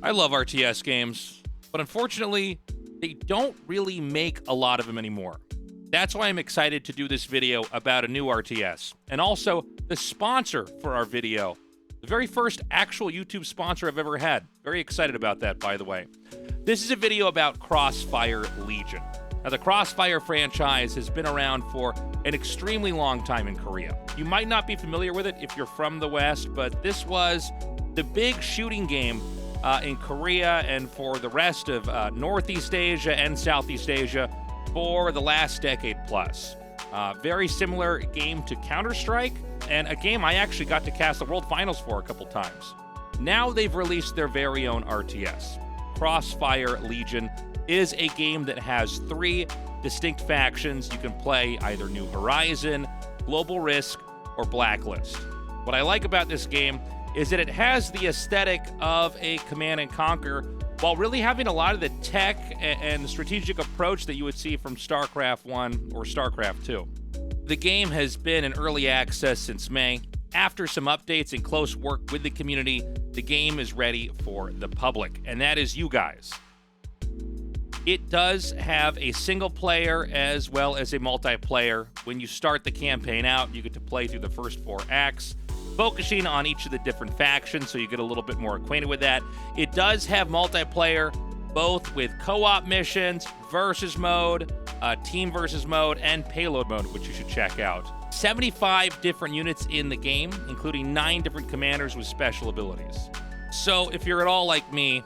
I love RTS games, but unfortunately, they don't really make a lot of them anymore. That's why I'm excited to do this video about a new RTS, and also the sponsor for our video. The very first actual YouTube sponsor I've ever had. Very excited about that, by the way. This is a video about CROSSFIRE Legion. Now, the CROSSFIRE franchise has been around for an extremely long time in Korea. You might not be familiar with it if you're from the West, but this was the big shooting game in Korea and for the rest of Northeast Asia and Southeast Asia for the last decade plus. Very similar game to Counter-Strike, and a game I actually got to cast the World Finals for a couple times. Now they've released their very own RTS. CROSSFIRE Legion is a game that has 3 distinct factions. You can play either New Horizon, Global Risk, or Blacklist. What I like about this game is that it has the aesthetic of a Command & Conquer while really having a lot of the tech and strategic approach that you would see from StarCraft 1 or StarCraft 2. The game has been in early access since May. After some updates and close work with the community, the game is ready for the public, and that is you guys. It does have a single player as well as a multiplayer. When you start the campaign out, you get to play through the first 4 acts, focusing on each of the different factions, so you get a little bit more acquainted with that. It does have multiplayer, both with co-op missions, versus mode, team versus mode, and payload mode, which you should check out. 75 different units in the game, including 9 different commanders with special abilities. So if you're at all like me,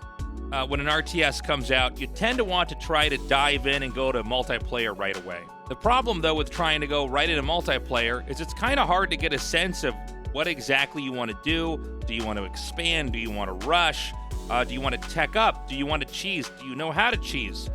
when an RTS comes out, you tend to want to try to dive in and go to multiplayer right away. The problem, though, with trying to go right into multiplayer is it's kind of hard to get a sense of what exactly you want to do. Do you want to expand? Do you want to rush? Do you want to tech up? Do you want to cheese? Do you know how to cheese?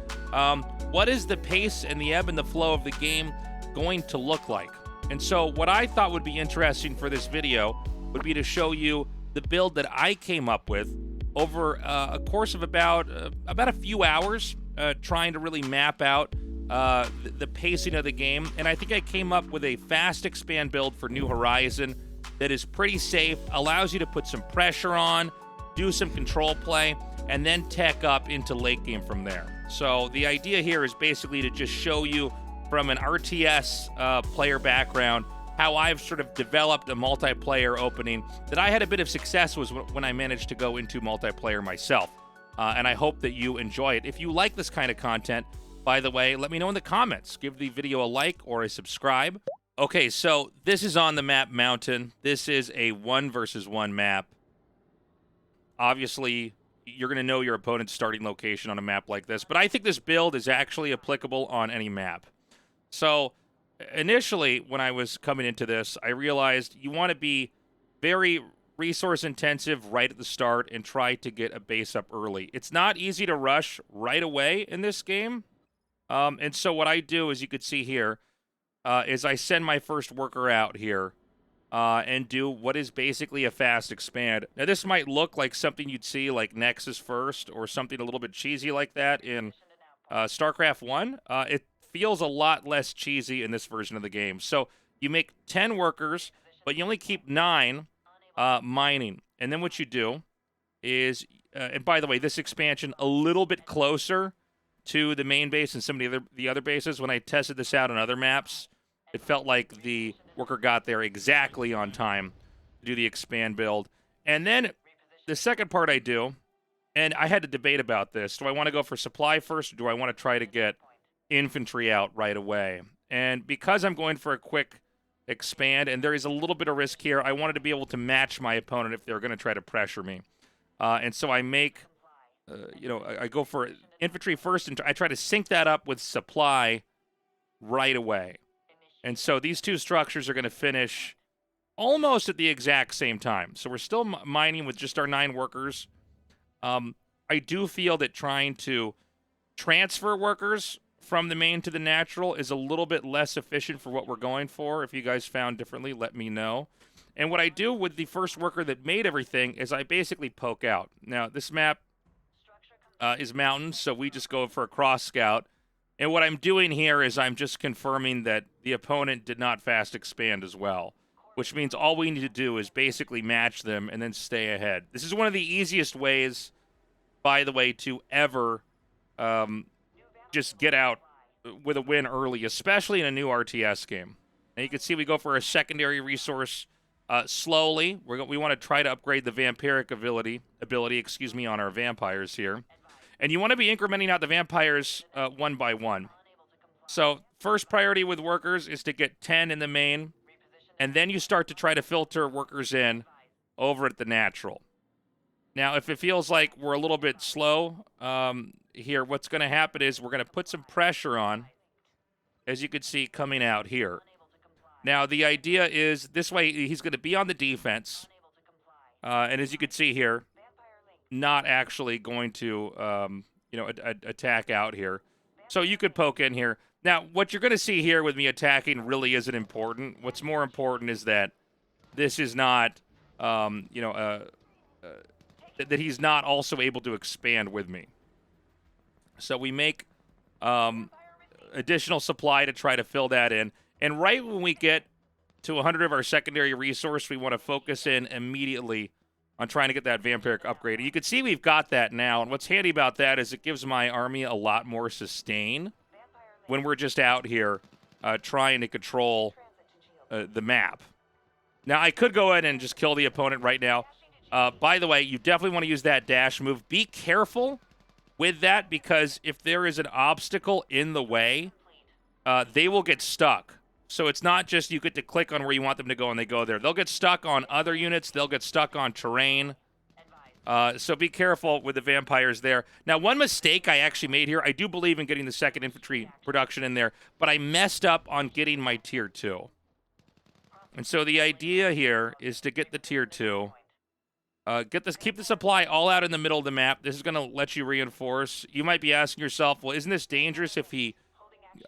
What is the pace and the ebb and the flow of the game going to look like? And so what I thought would be interesting for this video would be to show you the build that I came up with over a course of about a few hours, trying to really map out the pacing of the game. And I think I came up with a fast expand build for New Horizon that is pretty safe, allows you to put some pressure on, do some control play, and then tech up into late game from there. So the idea here is basically to just show you from an RTS player background how I've sort of developed a multiplayer opening that I had a bit of success with when I managed to go into multiplayer myself. And I hope that you enjoy it. If you like this kind of content, by the way, let me know in the comments. Give the video a like or a subscribe. Okay, so this is on the map Mountain. This is a 1 versus 1 map. Obviously, you're going to know your opponent's starting location on a map like this, but I think this build is actually applicable on any map. So initially, when I was coming into this, I realized you want to be very resource intensive right at the start and try to get a base up early. It's not easy to rush right away in this game. And so what I do, as you can see here, is I send my first worker out here and do what is basically a fast expand. Now, this might look like something you'd see like Nexus first or something a little bit cheesy like that in StarCraft 1. It feels a lot less cheesy in this version of the game. So you make 10 workers, but you only keep 9 mining. And then what you do is, and by the way, this expansion a little bit closer to the main base and some of the other bases. When I tested this out on other maps, it felt like the worker got there exactly on time to do the expand build. And then the second part I do, and I had to debate about this. Do I want to go for supply first, or do I want to try to get infantry out right away? And because I'm going for a quick expand, and there is a little bit of risk here, I wanted to be able to match my opponent if they're going to try to pressure me. And so I make, I go for infantry first, and I try to sync that up with supply right away. And so these 2 structures are going to finish almost at the exact same time. So we're still mining with just our 9 workers. I do feel that trying to transfer workers from the main to the natural is a little bit less efficient for what we're going for. If you guys found differently, let me know. And what I do with the first worker that made everything is I basically poke out. Now, this map is mountain, so we just go for a cross scout. And what I'm doing here is I'm just confirming that the opponent did not fast expand as well, which means all we need to do is basically match them and then stay ahead. This is one of the easiest ways by the way, to ever just get out with a win early, especially in a new RTS game. And you can see we go for a secondary resource slowly. We want to try to upgrade the vampiric ability, on our vampires here. And you want to be incrementing out the vampires one by one. So first priority with workers is to get 10 in the main, and then you start to try to filter workers in over at the natural. Now, if it feels like we're a little bit slow here, what's going to happen is we're going to put some pressure on, as you can see coming out here. Now, the idea is this way he's going to be on the defense, and as you can see here, not actually going to, attack out here. So you could poke in here. Now, what you're going to see here with me attacking really isn't important. What's more important is that this is not, that he's not also able to expand with me. So we make additional supply to try to fill that in. And right when we get to 100 of our secondary resource, we want to focus in immediately on trying to get that vampiric upgrade. And you can see we've got that now. And what's handy about that is it gives my army a lot more sustain when we're just out here trying to control the map. Now, I could go ahead and just kill the opponent right now. By the way, you definitely want to use that dash move. Be careful with that, because if there is an obstacle in the way, they will get stuck. So it's not just you get to click on where you want them to go and they go there. They'll get stuck on other units. They'll get stuck on terrain. So be careful with the vampires there. Now, one mistake I actually made here, I do believe in getting the second infantry production in there, but I messed up on getting my tier 2. And so the idea here is to get the tier 2. Keep the supply all out in the middle of the map. This is going to let you reinforce. You might be asking yourself, well, isn't this dangerous if he,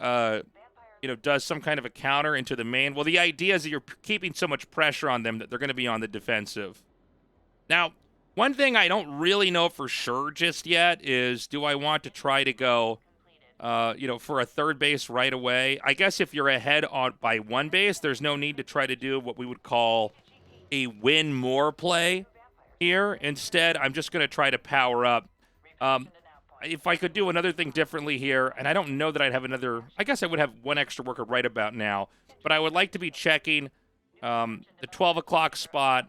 does some kind of a counter into the main? Well, the idea is that you're keeping so much pressure on them that they're going to be on the defensive. Now, one thing I don't really know for sure just yet is, do I want to try to go, for a third base right away? I guess if you're ahead by one base, there's no need to try to do what we would call a win more play here. Instead, I'm just going to try to power up. If I could do another thing differently here, and I don't know that I'd have another, I guess I would have one extra worker right about now, but I would like to be checking the 12 o'clock spot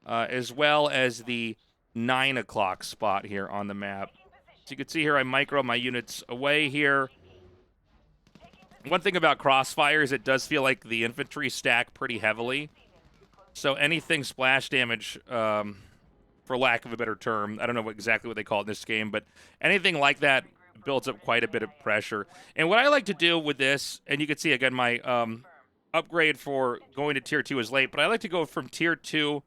as well as the 9 o'clock spot here on the map. So you can see here I micro my units away here. One thing about CROSSFIRE is it does feel like the infantry stack pretty heavily. So anything splash damage, for lack of a better term, I don't know exactly what they call it in this game, but anything like that builds up quite a bit of pressure. And what I like to do with this, and you can see again my upgrade for going to tier 2 is late, but I like to go from tier 2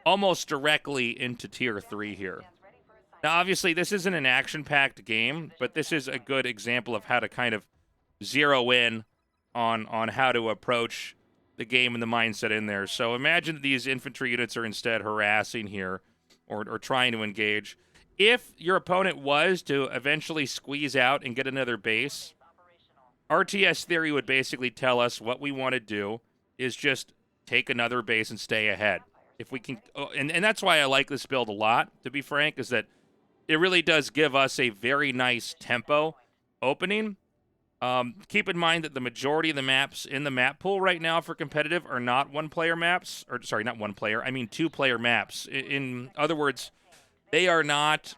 almost directly into tier 3 here. Now, obviously, this isn't an action-packed game, but this is a good example of how to kind of zero in on how to approach the game and the mindset in there. So imagine that these infantry units are instead harassing here or trying to engage. If your opponent was to eventually squeeze out and get another base, RTS theory would basically tell us what we want to do is just take another base and stay ahead. If we can, and that's why I like this build a lot, to be frank, is that it really does give us a very nice tempo opening. Keep in mind that the majority of the maps in the map pool right now for competitive are not one-player maps. Or, sorry, not one-player. I mean two-player maps. In other words, they are not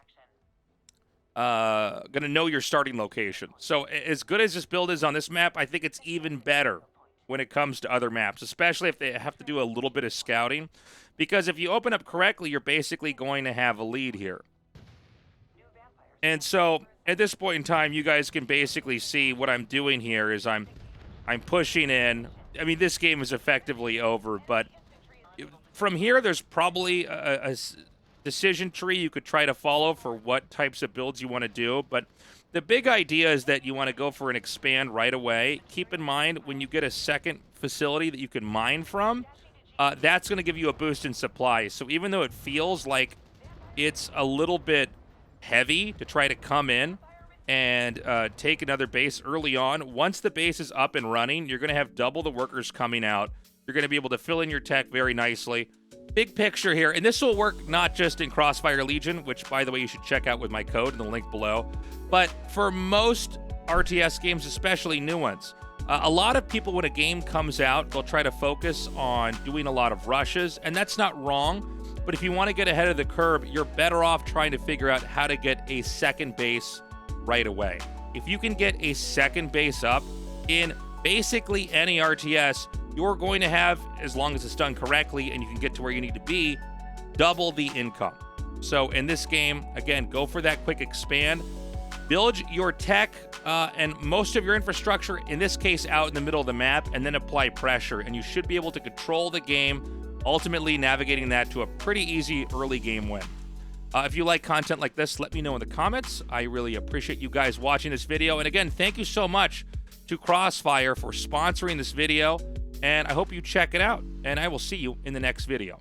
going to know your starting location. So as good as this build is on this map, I think it's even better when it comes to other maps, especially if they have to do a little bit of scouting. Because if you open up correctly, you're basically going to have a lead here. And so at this point in time, you guys can basically see what I'm doing here is I'm pushing in. I mean, this game is effectively over, but from here, there's probably a decision tree you could try to follow for what types of builds you want to do. But the big idea is that you want to go for an expand right away. Keep in mind, when you get a second facility that you can mine from, that's going to give you a boost in supply. So even though it feels like it's a little bit heavy to try to come in and take another base early on, once the base is up and running, you're going to have double the workers coming out. You're going to be able to fill in your tech very nicely. big picture here, and this will work not just in Crossfire Legion, which, by the way, you should check out with my code in the link below, but for most RTS games, especially new ones. A lot of people, when a game comes out, they'll try to focus on doing a lot of rushes, and that's not wrong. But if you want to get ahead of the curve, you're better off trying to figure out how to get a second base right away. If you can get a second base up in basically any RTS, you're going to have, as long as it's done correctly and you can get to where you need to be, double the income. So in this game, again, go for that quick expand. Build your tech and most of your infrastructure, in this case, out in the middle of the map, and then apply pressure, and you should be able to control the game, ultimately navigating that to a pretty easy early game win. If you like content like this, let me know in the comments. I really appreciate you guys watching this video. And again, thank you so much to CROSSFIRE for sponsoring this video, and I hope you check it out, and I will see you in the next video.